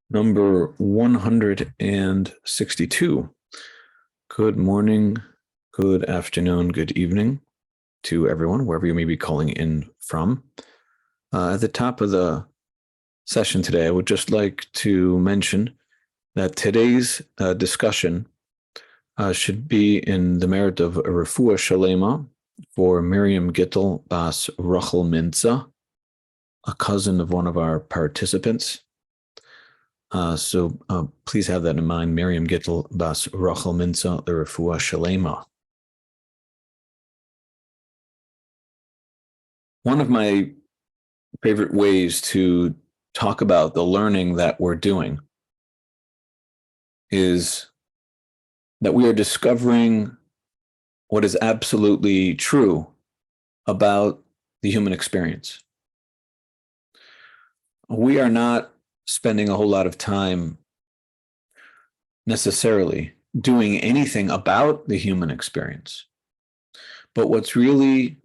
Number 162. Good morning, good afternoon, good evening to everyone, wherever you may be calling in from. At the top of the session today, I would just like to mention that today's discussion should be in the merit of a refuah shalema for Miriam Gittel Bas Rachel Minza, a cousin of one of our participants. So please have that in mind. Miriam Gittel Bas Rachel Minza, the refuah shalema. One of my favorite ways to talk about the learning that we're doing is that we are discovering what is absolutely true about the human experience. We are not spending a whole lot of time necessarily doing anything about the human experience. But what's really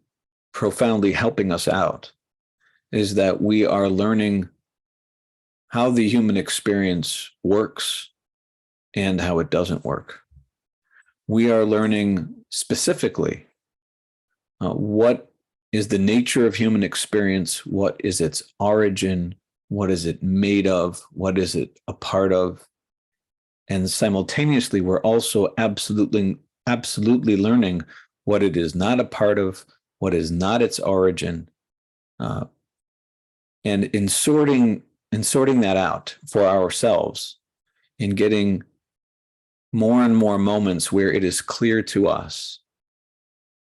profoundly helping us out is that we are learning how the human experience works and how it doesn't work. We are learning specifically what is the nature of human experience, what is its origin, what is it made of, what is it a part of, and simultaneously we're also absolutely learning what it is not a part of, what is not its origin, and in sorting that out for ourselves, in getting more and more moments where it is clear to us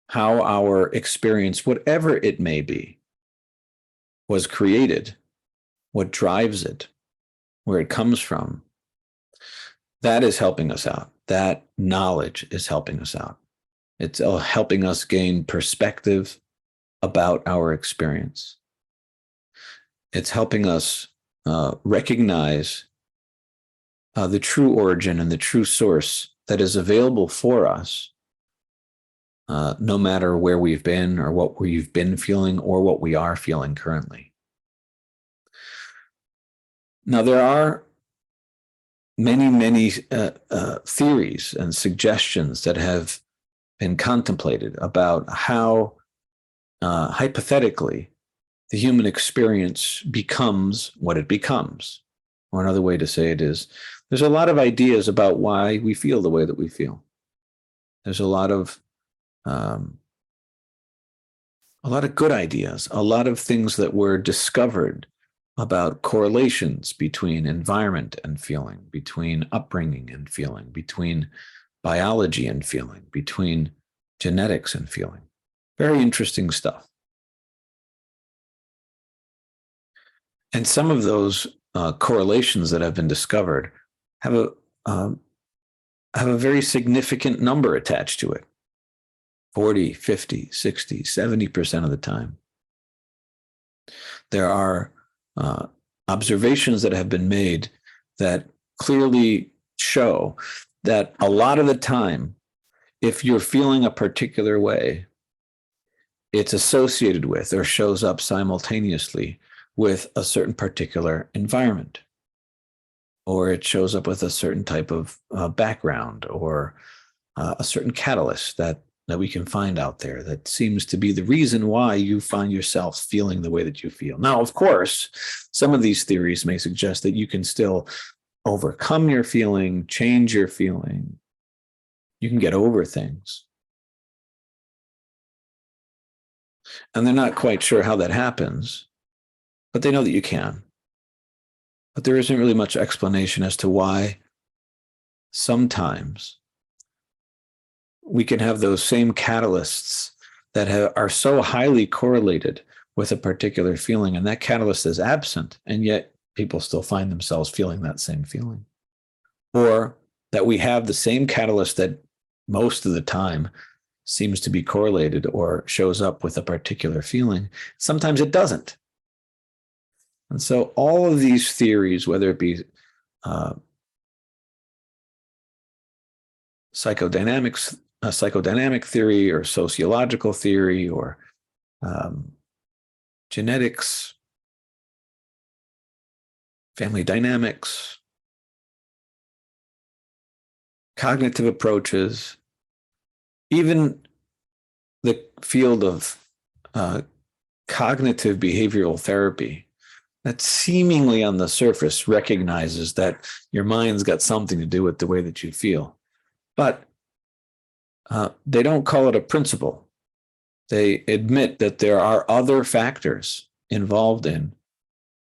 how our experience, whatever it may be, was created, what drives it, where it comes from. That is helping us out. That knowledge is helping us out. It's helping us gain perspective about our experience. It's helping us recognize the true origin and the true source that is available for us, no matter where we've been or what we've been feeling or what we are feeling currently. Now, there are many theories and suggestions that have been contemplated about how, hypothetically, the human experience becomes what it becomes. Or another way to say it is, there's a lot of ideas about why we feel the way that we feel. There's a lot of good ideas, a lot of things that were discovered about correlations between environment and feeling, between upbringing and feeling, between biology and feeling, between genetics and feeling. Very interesting stuff. And some of those correlations that have been discovered have a very significant number attached to it. 40, 50, 60, 70% of the time. There are observations that have been made that clearly show that a lot of the time, if you're feeling a particular way, it's associated with or shows up simultaneously with a certain particular environment, or it shows up with a certain type of background or a certain catalyst that we can find out there that seems to be the reason why you find yourself feeling the way that you feel. Now, of course, some of these theories may suggest that you can still overcome your feeling, change your feeling. You can get over things. And they're not quite sure how that happens, but they know that you can. But there isn't really much explanation as to why sometimes we can have those same catalysts that are so highly correlated with a particular feeling, and that catalyst is absent, and yet people still find themselves feeling that same feeling. Or that we have the same catalyst that most of the time seems to be correlated or shows up with a particular feeling. Sometimes it doesn't. And so all of these theories, whether it be psychodynamic theory or sociological theory or genetics, family dynamics, cognitive approaches, even the field of cognitive behavioral therapy that seemingly on the surface recognizes that your mind's got something to do with the way that you feel. But they don't call it a principle. They admit that there are other factors involved in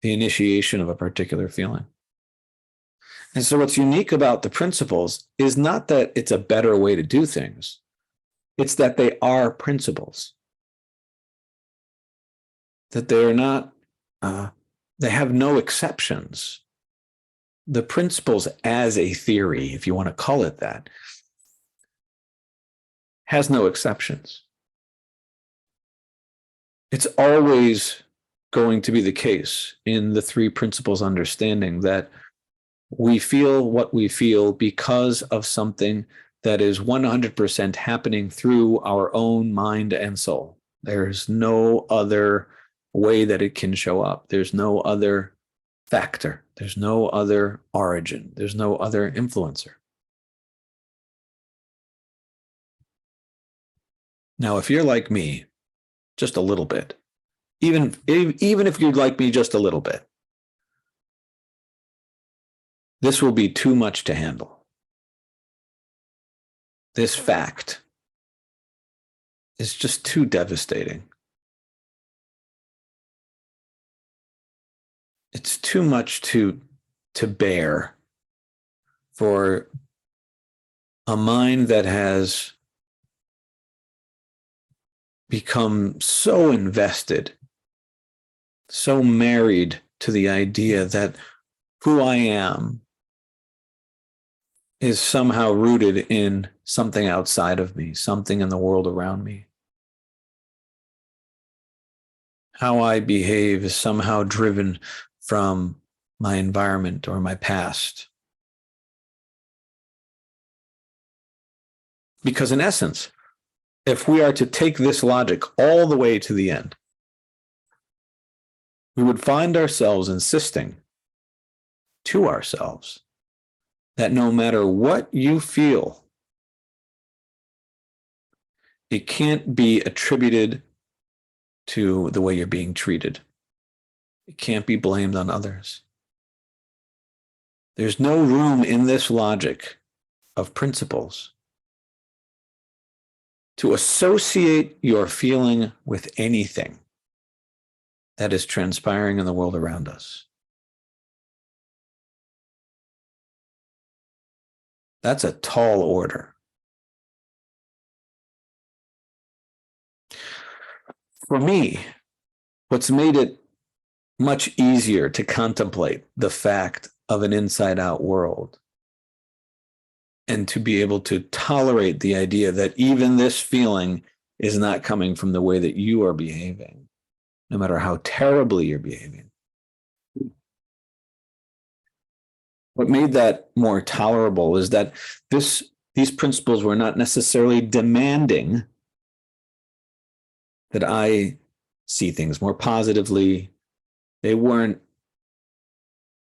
the initiation of a particular feeling. And so what's unique about the principles is not that it's a better way to do things. It's that they are principles. That they are not, they have no exceptions. The principles as a theory, if you want to call it that, has no exceptions. It's always going to be the case in the three principles understanding that we feel what we feel because of something that is 100% happening through our own mind and soul. There's no other way that it can show up. There's no other factor. There's no other origin. There's no other influencer. Now, if you're like me, just a little bit, even if you're like me just a little bit, this will be too much to handle. This fact is just too devastating. It's too much to bear for a mind that has become so invested, so married to the idea that who I am is somehow rooted in something outside of me, something in the world around me. How I behave is somehow driven from my environment or my past. Because in essence, if we are to take this logic all the way to the end, we would find ourselves insisting to ourselves that no matter what you feel, it can't be attributed to the way you're being treated. It can't be blamed on others. There's no room in this logic of principles to associate your feeling with anything that is transpiring in the world around us. That's a tall order. For me, what's made it much easier to contemplate the fact of an inside-out world and to be able to tolerate the idea that even this feeling is not coming from the way that you are behaving, no matter how terribly you're behaving. What made that more tolerable is that these principles were not necessarily demanding that I see things more positively. They weren't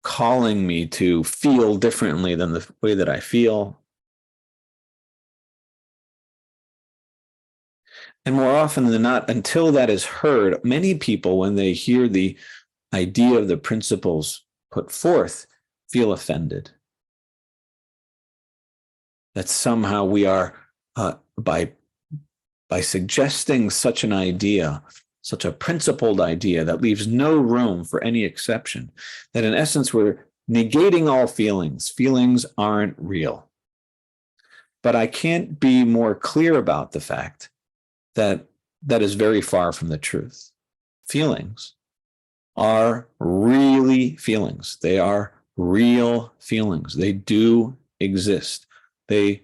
calling me to feel differently than the way that I feel. And more often than not, until that is heard, many people, when they hear the idea of the principles put forth, feel offended. That somehow we are, by suggesting such an idea, such a principled idea that leaves no room for any exception, that in essence we're negating all feelings. Feelings aren't real. But I can't be more clear about the fact that that is very far from the truth. Feelings are really feelings. They are real feelings. They do exist. The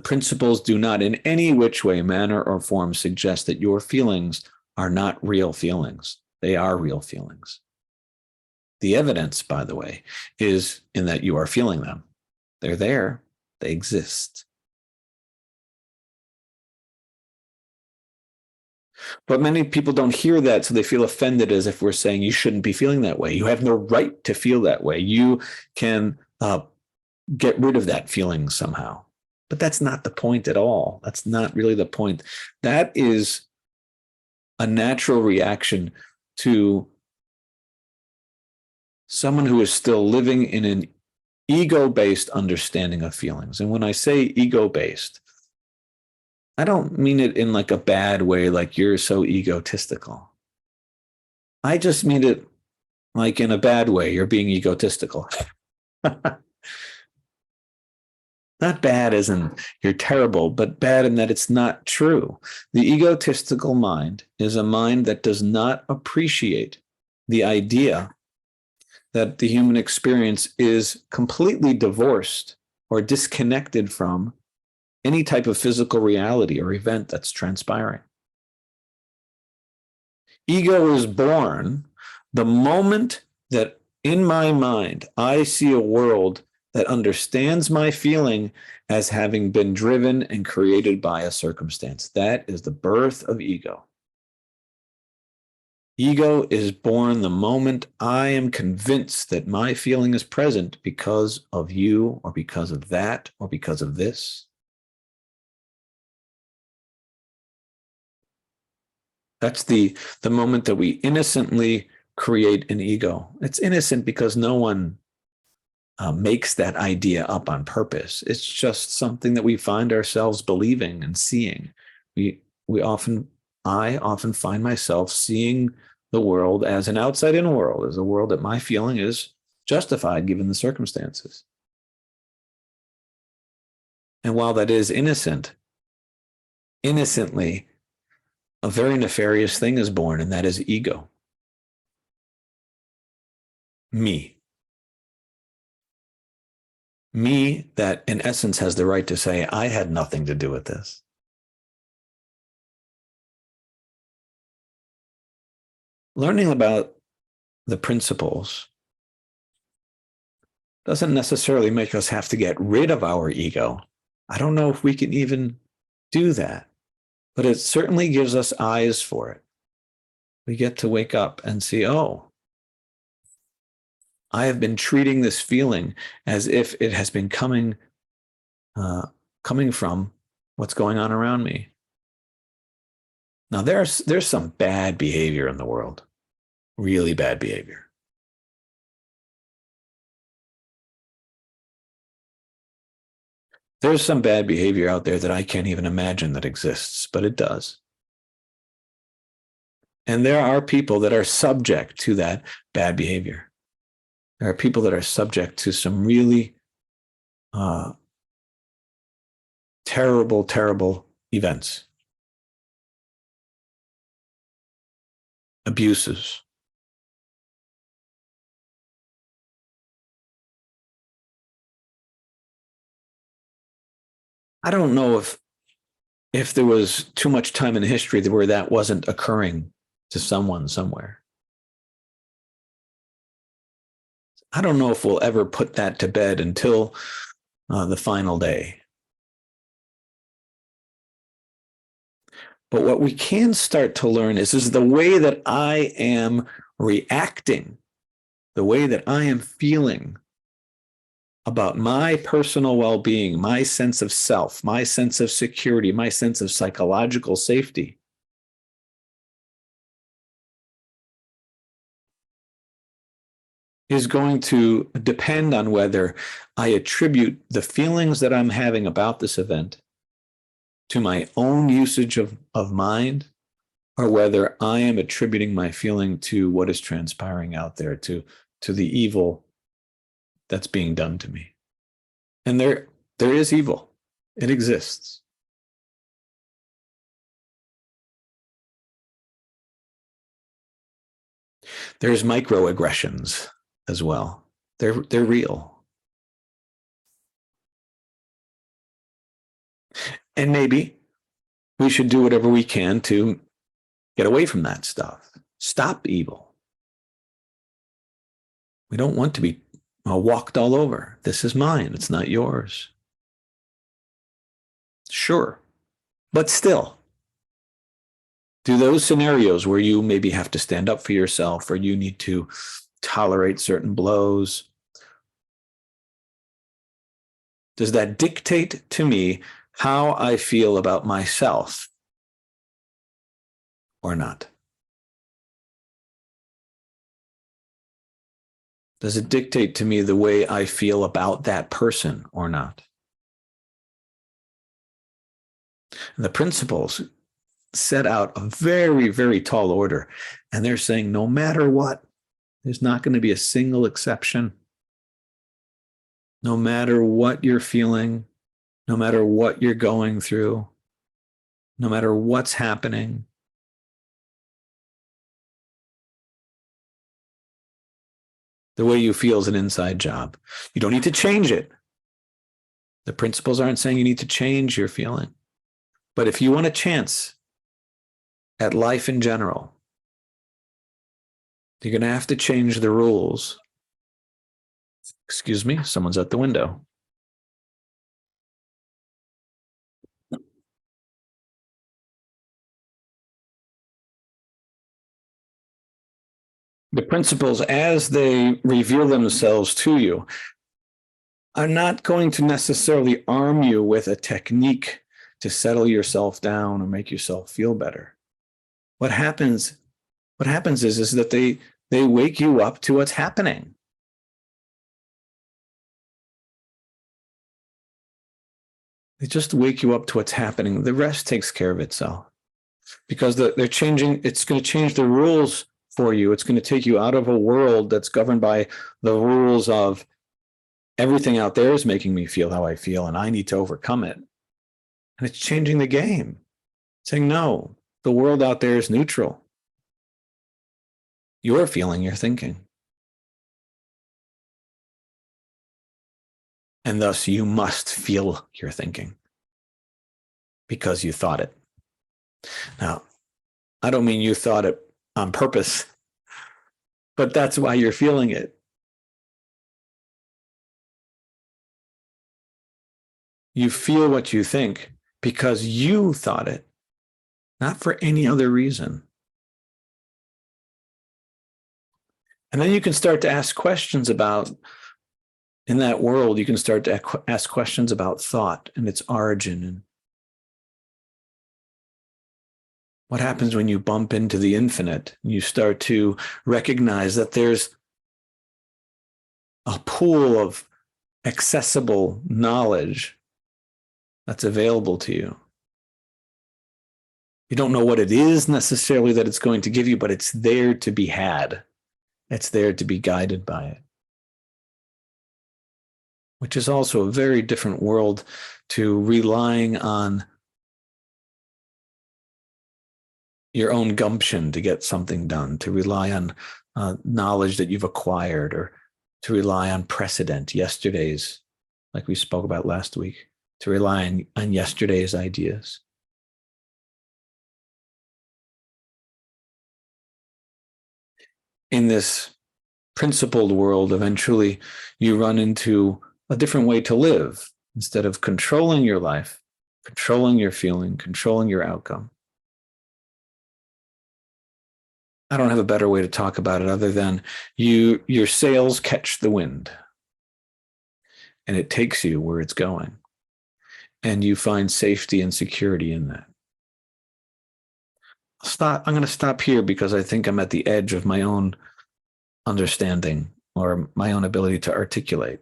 principles do not in any which way, manner, or form suggest that your feelings are not real feelings. They are real feelings. The evidence, by the way, is in that you are feeling them. They're there. They exist. But many people don't hear that, so they feel offended as if we're saying you shouldn't be feeling that way. You have no right to feel that way. You can get rid of that feeling somehow. But that's not the point at all. That's not really the point. That is a natural reaction to someone who is still living in an ego-based understanding of feelings. And when I say ego-based, I don't mean it in like a bad way, like you're so egotistical. I just mean it like in a bad way, you're being egotistical. Not bad as in you're terrible, but bad in that it's not true. The egotistical mind is a mind that does not appreciate the idea that the human experience is completely divorced or disconnected from any type of physical reality or event that's transpiring. Ego is born the moment that in my mind I see a world that understands my feeling as having been driven and created by a circumstance. That is the birth of ego. Ego is born the moment I am convinced that my feeling is present because of you or because of that or because of this. That's the moment that we innocently create an ego. It's innocent because no one makes that idea up on purpose. It's just something that we find ourselves believing and seeing. I often find myself seeing the world as an outside-in world, as a world that my feeling is justified given the circumstances. And while that is innocently, a very nefarious thing is born, and that is ego. Me. Me that in essence has the right to say, I had nothing to do with this. Learning about the principles doesn't necessarily make us have to get rid of our ego. I don't know if we can even do that, but it certainly gives us eyes for it. We get to wake up and see, oh, I have been treating this feeling as if it has been coming from what's going on around me. Now, there's some bad behavior in the world, really bad behavior. There's some bad behavior out there that I can't even imagine that exists, but it does. And there are people that are subject to that bad behavior. There are people that are subject to some really terrible, terrible events, abuses. I don't know if there was too much time in history where that wasn't occurring to someone somewhere. I don't know if we'll ever put that to bed until the final day. But what we can start to learn is the way that I am reacting, the way that I am feeling about my personal well-being, my sense of self, my sense of security, my sense of psychological safety. Is going to depend on whether I attribute the feelings that I'm having about this event to my own usage of mind, or whether I am attributing my feeling to what is transpiring out there, to the evil that's being done to me. And there is evil. It exists. There's microaggressions as well. They're real. And maybe we should do whatever we can to get away from that stuff. Stop evil. We don't want to be walked all over. This is mine. It's not yours. Sure. But still, Do those scenarios where you maybe have to stand up for yourself or you need to tolerate certain blows, does that dictate to me how I feel about myself or not? Does it dictate to me the way I feel about that person or not? And the principles set out a very, very tall order. And they're saying no matter what, there's not going to be a single exception. No matter what you're feeling, no matter what you're going through, no matter what's happening, the way you feel is an inside job. You don't need to change it. The principles aren't saying you need to change your feeling. But if you want a chance at life in general, you're going to have to change the rules. Excuse me, someone's at the window. The principles, as they reveal themselves to you, are not going to necessarily arm you with a technique to settle yourself down or make yourself feel better. What happens is that they wake you up to what's happening. They just wake you up to what's happening. The rest takes care of itself because they're changing. It's going to change the rules for you. It's going to take you out of a world that's governed by the rules of everything out there is making me feel how I feel, and I need to overcome it. And it's changing the game, saying, no, the world out there is neutral. You're feeling, you're thinking. And thus you must feel your thinking because you thought it. Now, I don't mean you thought it on purpose, but that's why you're feeling it. You feel what you think because you thought it, not for any other reason. And then you can start to ask questions about, in that world, you can start to ask questions about thought and its origin and what happens when you bump into the infinite. You start to recognize that there's a pool of accessible knowledge that's available to you. You don't know what it is necessarily that it's going to give you, but it's there to be had. It's there to be guided by it. Which is also a very different world to relying on your own gumption to get something done, to rely on knowledge that you've acquired, or to rely on precedent, yesterday's, like we spoke about last week, to rely on yesterday's ideas. In this principled world, eventually you run into a different way to live. Instead of controlling your life, controlling your feeling, controlling your outcome. I don't have a better way to talk about it other than your sails catch the wind and it takes you where it's going. And you find safety and security in that. I'm going to stop here because I think I'm at the edge of my own understanding or my own ability to articulate.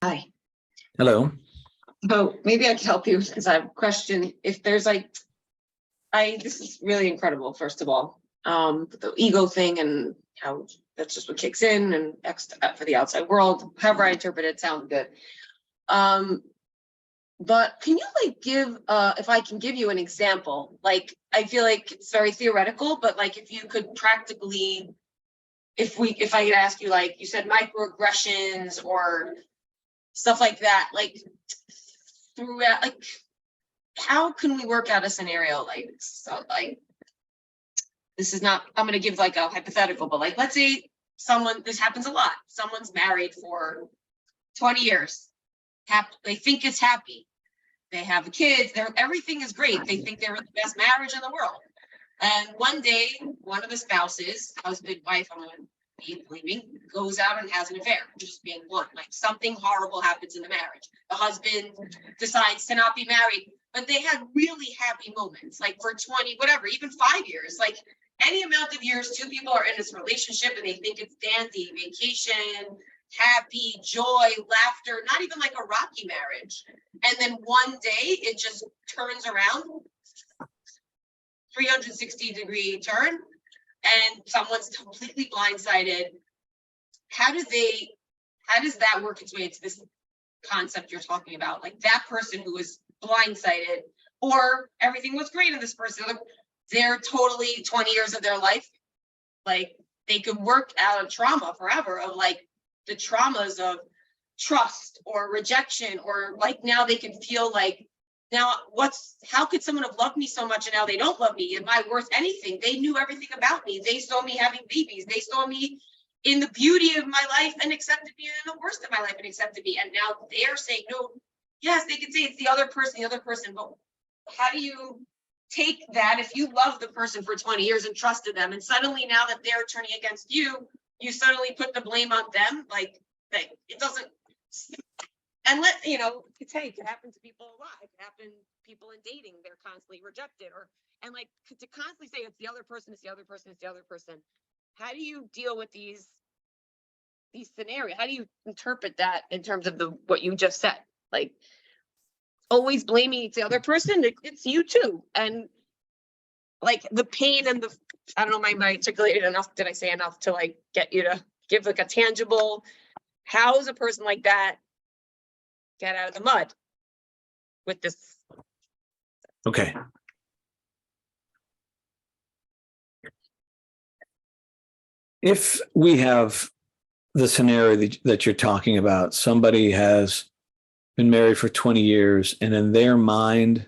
Hi. Hello. So maybe I can help you because I have a question. If there's this is really incredible, first of all. The ego thing and how that's just what kicks in and for the outside world, however I interpret it, sounds good. But can you give, if I can give you an example, I feel like it's very theoretical, but if you could practically, if I could ask you, you said microaggressions or stuff like that, throughout, how can we work out a scenario like this? So this is not, I'm going to give a hypothetical, but let's say this happens a lot. Someone's married for 20 years. They think it's happy. they have the kids, everything is great. They think they're the best marriage in the world. And one day, one of the spouses, husband, wife, I'm gonna be blaming, goes out and has an affair, just being blunt. Like something horrible happens in the marriage. The husband decides to not be married, but they had really happy moments, like for 20, whatever, even 5 years, like any amount of years, two people are in this relationship and they think it's dandy, vacation, happy, joy, laughter, not even like a rocky marriage. And then one day it just turns around, 360-degree turn, and someone's completely blindsided. How does that work its way into this concept you're talking about? Like that person who was blindsided, or everything was great in this person, they're totally 20 years of their life, like they could work out a trauma forever of like the traumas of trust or rejection, or like now they can feel like, now how could someone have loved me so much and now they don't love me? Am I worth anything? They knew everything about me. They saw me having babies. They saw me in the beauty of my life and accepted me in the worst of my life and accepted me. And now they're saying, no, yes, they could say it's the other person, but how do you take that if you love the person for 20 years and trusted them, and suddenly now that they're turning against you, you suddenly put the blame on them? Like it doesn't. And it could happen to people a lot. It could happen to people in dating. They're constantly rejected, and to constantly say it's the other person, it's the other person, it's the other person. How do you deal with these scenarios? How do you interpret that in terms of what you just said? Like always blaming it's the other person, it's you too. And like the pain and I don't know, am I articulated enough? Did I say enough to like get you to give like a tangible, how is a person like that get out of the mud with this? Okay. If we have the scenario that you're talking about, somebody has been married for 20 years, and in their mind,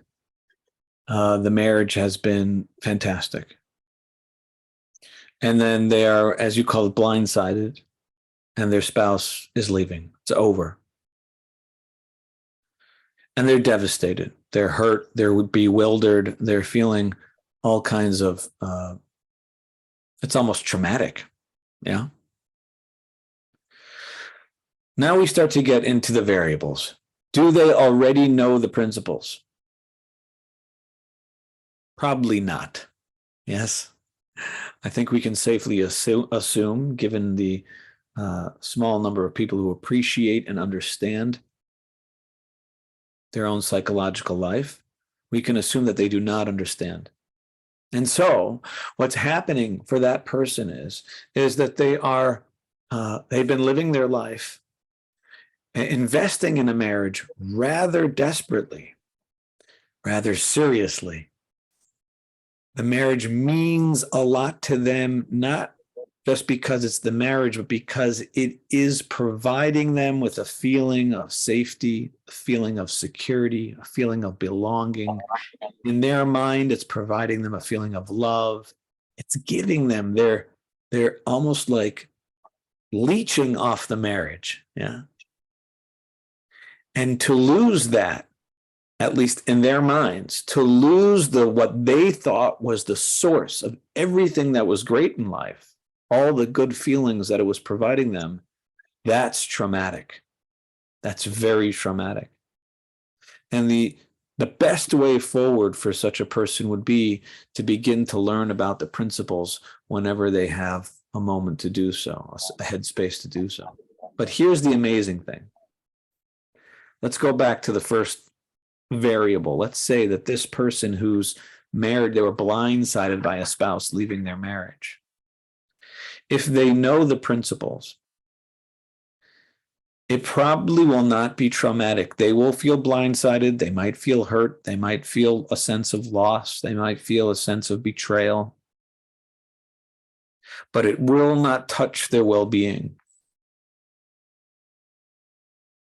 the marriage has been fantastic. And then they are, as you call it, blindsided, and their spouse is leaving. It's over. And they're devastated. They're hurt. They're bewildered. They're feeling all kinds of, it's almost traumatic. Yeah. Now we start to get into the variables. Do they already know the principles? Probably not. Yes. I think we can safely assume, given the small number of people who appreciate and understand their own psychological life, we can assume that they do not understand. And so what's happening for that person is that they've been living their life, investing in a marriage rather desperately, rather seriously. The marriage means a lot to them, not just because it's the marriage, but because it is providing them with a feeling of safety, a feeling of security, a feeling of belonging. In their mind, it's providing them a feeling of love. It's giving them, they're almost like leeching off the marriage. Yeah. And to lose that, at least in their minds, to lose what they thought was the source of everything that was great in life, all the good feelings that it was providing them, that's traumatic. That's very traumatic. And the best way forward for such a person would be to begin to learn about the principles whenever they have a moment to do so, a headspace to do so. But here's the amazing thing. Let's go back to the first variable. Let's say that this person who's married, they were blindsided by a spouse leaving their marriage. If they know the principles, it probably will not be traumatic. They will feel blindsided. They might feel hurt. They might feel a sense of loss. They might feel a sense of betrayal. But it will not touch their well-being.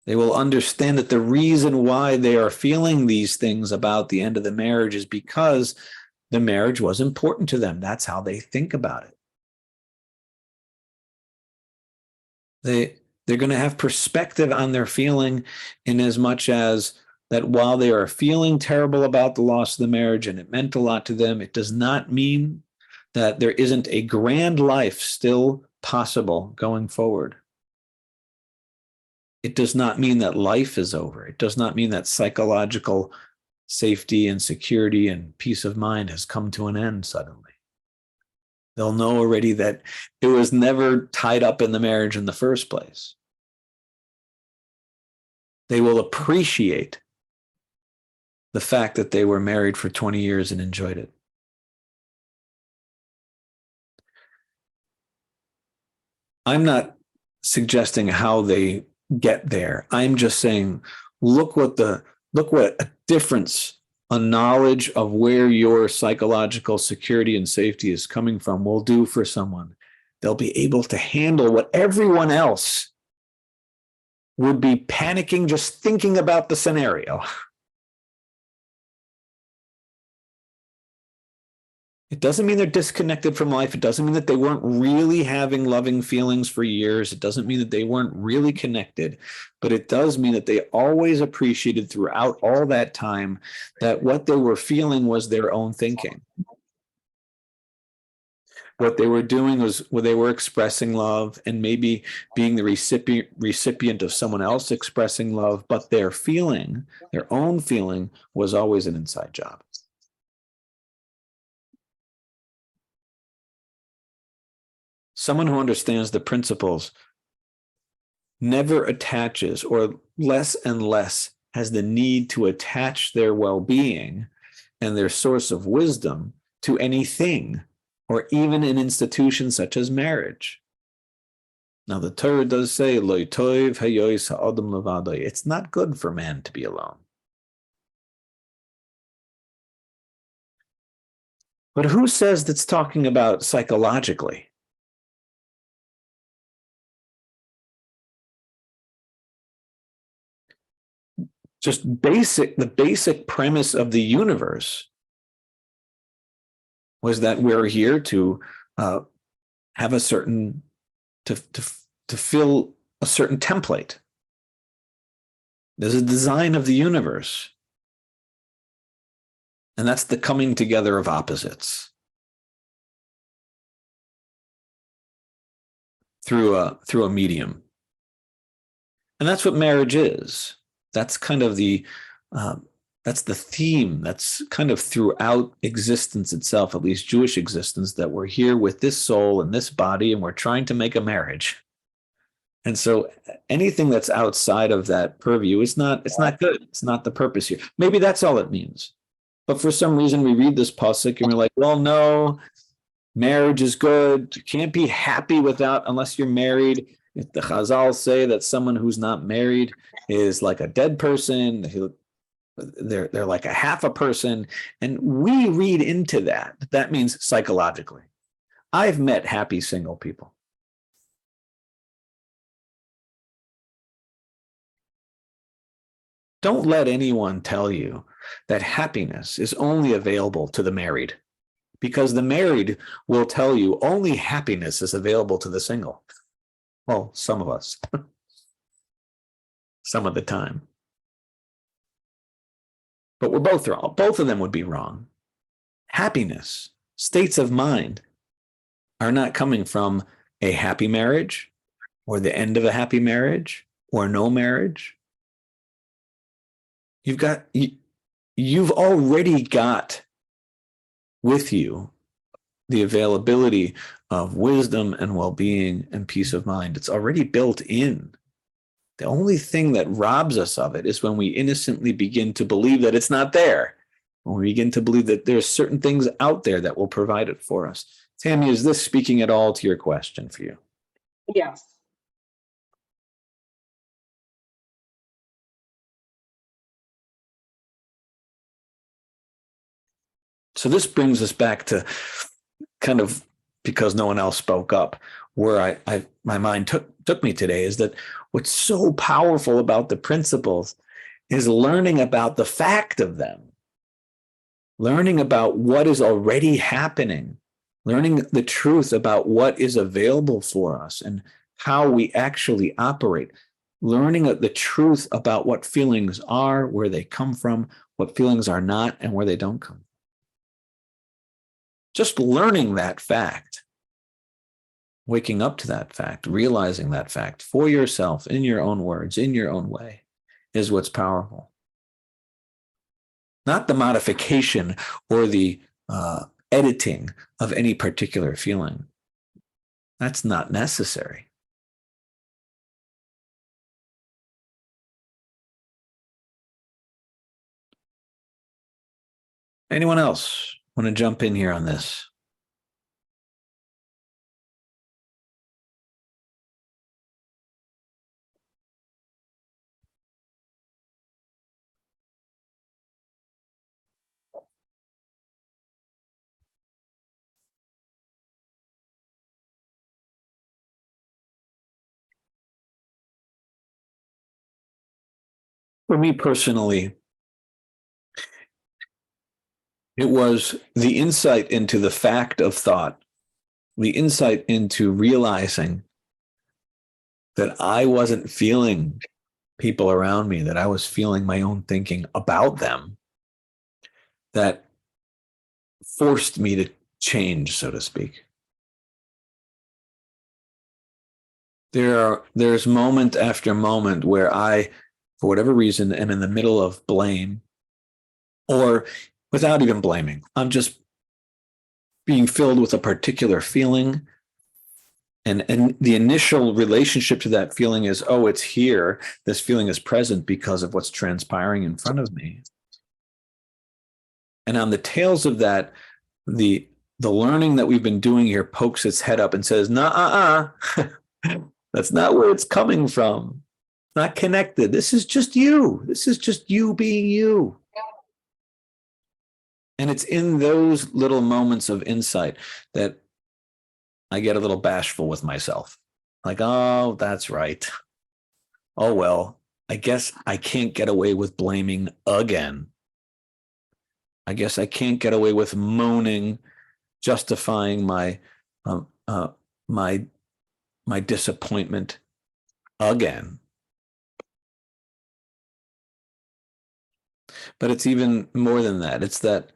They will understand that the reason why they are feeling these things about the end of the marriage is because the marriage was important to them. That's how they think about it. They're going to have perspective on their feeling in as much as that while they are feeling terrible about the loss of the marriage and it meant a lot to them, it does not mean that there isn't a grand life still possible going forward. It does not mean that life is over. It does not mean that psychological safety and security and peace of mind has come to an end suddenly. They'll know already that it was never tied up in the marriage in the first place. They will appreciate the fact that they were married for 20 years and enjoyed it. I'm not suggesting how they get there. I'm just saying, look what a difference a knowledge of where your psychological security and safety is coming from will do for someone. They'll be able to handle what everyone else would be panicking just thinking about the scenario. It doesn't mean they're disconnected from life. It doesn't mean that they weren't really having loving feelings for years. It doesn't mean that they weren't really connected, but it does mean that they always appreciated throughout all that time that what they were feeling was their own thinking. What they were doing was they were expressing love and maybe being the recipient of someone else expressing love, but their feeling, their own feeling, was always an inside job. Someone who understands the principles never attaches, or less and less has the need to attach their well-being and their source of wisdom to anything, or even an institution such as marriage. Now, the Torah does say, "Lo toiv hayois ha'adam levado." It's not good for man to be alone. But who says that's talking about psychologically? Just the basic premise of the universe was that we're here to have a certain, to fill a certain template. There's a design of the universe. And that's the coming together of opposites through a medium. And that's what marriage is. That's kind of that's the theme that's kind of throughout existence itself, at least Jewish existence, that we're here with this soul and this body, and we're trying to make a marriage. And so anything that's outside of that purview is not good. It's not the purpose here. Maybe that's all it means. But for some reason, we read this pasuk and we're like, well, no, marriage is good. You can't be happy unless you're married. If the Chazal say that someone who's not married is like a dead person, they're like a half a person, and we read into that. That means psychologically. I've met happy single people. Don't let anyone tell you that happiness is only available to the married, because the married will tell you only happiness is available to the single. Well, some of us, some of the time. But we're both wrong. Both of them would be wrong. Happiness, states of mind, are not coming from a happy marriage or the end of a happy marriage or no marriage. You've already got with you the availability of wisdom and well-being and peace of mind. It's already built in. The only thing that robs us of it is when we innocently begin to believe that it's not there. When we begin to believe that there's certain things out there that will provide it for us. Tammy, is this speaking at all to your question for you? Yes. So this brings us back to kind of, because no one else spoke up, where my mind took me today, is that what's so powerful about the principles is learning about the fact of them, learning about what is already happening, learning the truth about what is available for us and how we actually operate. learning the truth about what feelings are, where they come from, what feelings are not, and where they don't come. Just learning that fact, waking up to that fact, realizing that fact for yourself, in your own words, in your own way, is what's powerful. Not the modification or the editing of any particular feeling. That's not necessary. Anyone else want to jump in here on this? For me personally, it was the insight into the fact of thought, the insight into realizing that I wasn't feeling people around me, that I was feeling my own thinking about them, that forced me to change, so to speak. There's moment after moment where I, for whatever reason, am in the middle of blame, or without even blaming. I'm just being filled with a particular feeling. And the initial relationship to that feeling is, oh, it's here. This feeling is present because of what's transpiring in front of me. And on the tails of that, the learning that we've been doing here pokes its head up and says, nah, that's not where it's coming from. Not connected. This is just you. This is just you being you. And it's in those little moments of insight that I get a little bashful with myself. Like, oh, that's right. Oh, well, I guess I can't get away with blaming again. I guess I can't get away with moaning, justifying my my disappointment again. But it's even more than that. It's that,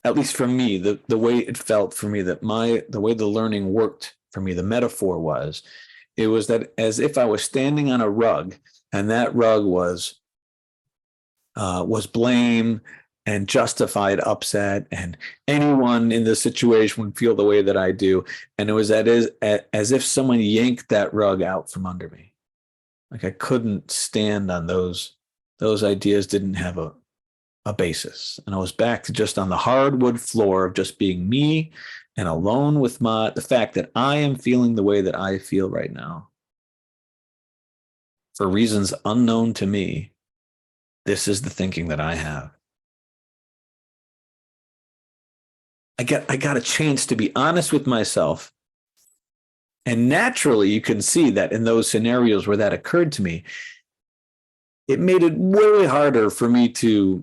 at least for me, the way it felt for me, that the way the learning worked for me, the metaphor was, it was that as if I was standing on a rug, and that rug was blame and justified upset, and anyone in this situation would feel the way that I do, and it was as if someone yanked that rug out from under me. Like I couldn't stand on those ideas, didn't have a basis. And I was back to just on the hardwood floor of just being me and alone with the fact that I am feeling the way that I feel right now. For reasons unknown to me, this is the thinking that I have. I got a chance to be honest with myself. And naturally, you can see that in those scenarios where that occurred to me, it made it way harder for me to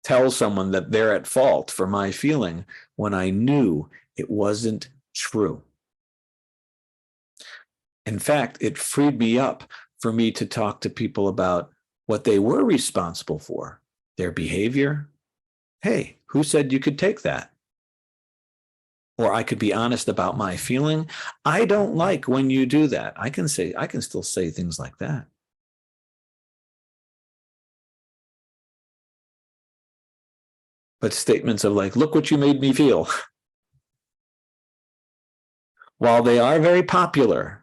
tell someone that they're at fault for my feeling when I knew it wasn't true. In fact, it freed me up for me to talk to people about what they were responsible for, their behavior. Hey, who said you could take that? Or I could be honest about my feeling. I don't like when you do that. I can still say things like that. But statements of like, look what you made me feel. While they are very popular,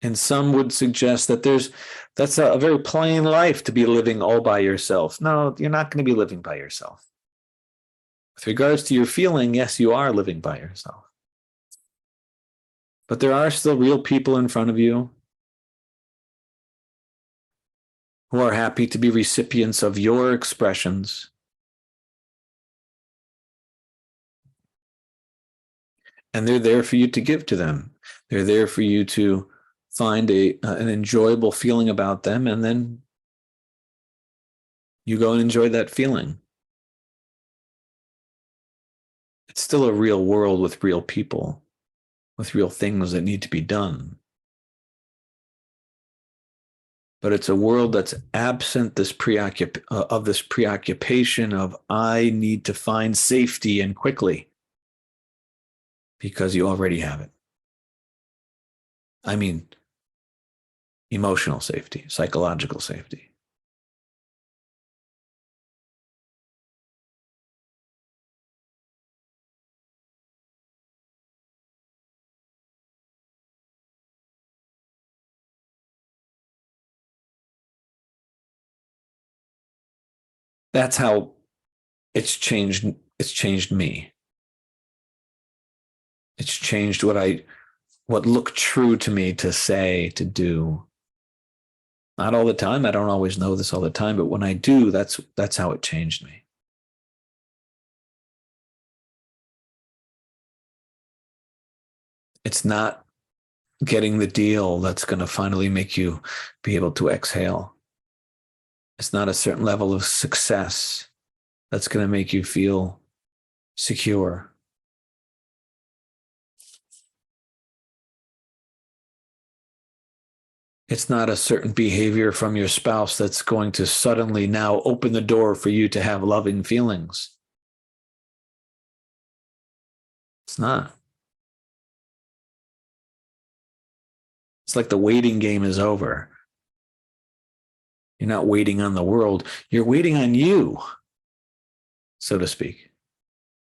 and some would suggest that that's a very plain life to be living all by yourself. No, you're not going to be living by yourself. With regards to your feeling, yes, you are living by yourself. But there are still real people in front of you who are happy to be recipients of your expressions. And they're there for you to give to them. They're there for you to find an enjoyable feeling about them, and then you go and enjoy that feeling. It's still a real world with real people. with real things that need to be done. But it's a world that's absent this preoccupation of I need to find safety and quickly, because you already have it. I mean, emotional safety, psychological safety. That's how it's changed. It's changed me. It's changed what looked true to me to say, to do. Not all the time. I don't always know this all the time, but when I do, that's how it changed me. It's not getting the deal that's going to finally make you be able to exhale. It's not a certain level of success that's going to make you feel secure. It's not a certain behavior from your spouse that's going to suddenly now open the door for you to have loving feelings. It's not. It's like the waiting game is over. You're not waiting on the world. You're waiting on you, so to speak.